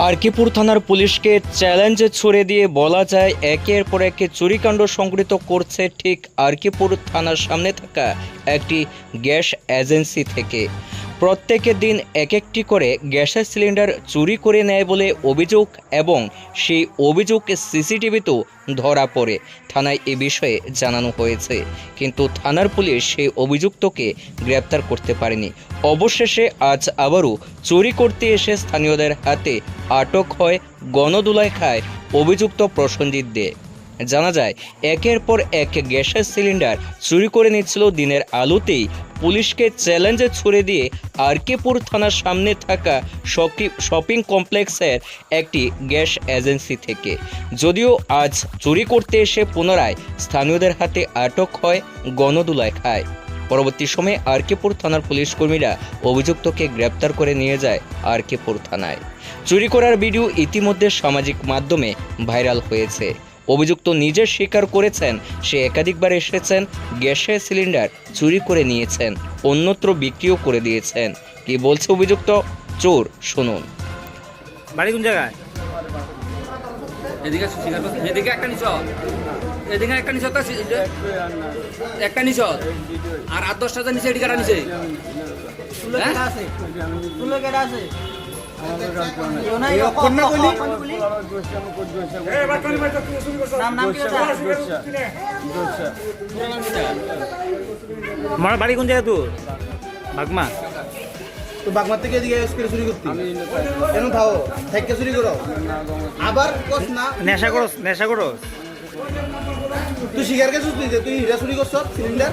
আরকিপুর থানার পুলিশকে চ্যালেঞ্জ ছুড়ে দিয়ে বলা যায় একের পর এক চুরিকাণ্ড সংঘটিত করছে ঠিক আরকিপুর থানার সামনে থাকা একটি গ্যাস এজেন্সি থেকে। প্রত্যেকের দিন এক একটি করে গ্যাসের সিলিন্ডার চুরি করে নেয় বলে অভিযোগ এবং সেই অভিযোগ সিসিটিভিতেও ধরা পড়ে। থানায় এ বিষয়ে জানানো হয়েছে, কিন্তু থানার পুলিশ সেই অভিযুক্তকে গ্রেপ্তার করতে পারেনি। অবশেষে আজ আবারও চুরি করতে এসে স্থানীয়দের হাতে আটক হয় গণদুলাই খায় অভিযুক্ত প্রসেনজিৎ দে। জানা যায় একের পর এক গ্যাসের সিলিন্ডার চুরি করে নিচ্ছিল দিনের আলোতেই পুলিশকে চ্যালেঞ্জে ছুড়ে দিয়ে আরকিপুর থানার সামনে থাকা শপিং কমপ্লেক্সের একটি গ্যাস এজেন্সি থেকে। যদিও আজ চুরি করতে এসে পুনরায় স্থানীয়দের হাতে আটক হয় গণদুলাই খায়। পরবর্তী সময়ে আরকিপুর থানার পুলিশ কর্মীরা অভিযুক্তকে গ্রেপ্তার করে নিয়ে যায় আরকিপুর থানায়। চুরি করার ভিডিও ইতিমধ্যে সামাজিক মাধ্যমে ভাইরাল হয়েছে। অভিযুক্ত নিজে স্বীকার করেছেন সে একাধিকবার এসেছেন, গ্যাসের সিলিন্ডার চুরি করে নিয়েছেন, অন্যত্র বিক্রিও করে দিয়েছেন। কি বলছে অভিযুক্ত, চোর শুনুন। বাড়ি কোন জায়গায়? এদিকে এদিকে একটা নিচ, এদিকে একটা নিচ, একটা নিচ আর 8-10টা নিচে এদিকে নিচে বাড়ি কোন জায়গা তোর? বাগমা। তো বাগমার থেকে এদিকে চুরি করতি কেন খাও থেকে চুরি করো আবার কস না নেশা করস, নেশা করস। তুই শিকার গেছিস তুই যে তুই হীরা চুরি করছ সিলিন্ডার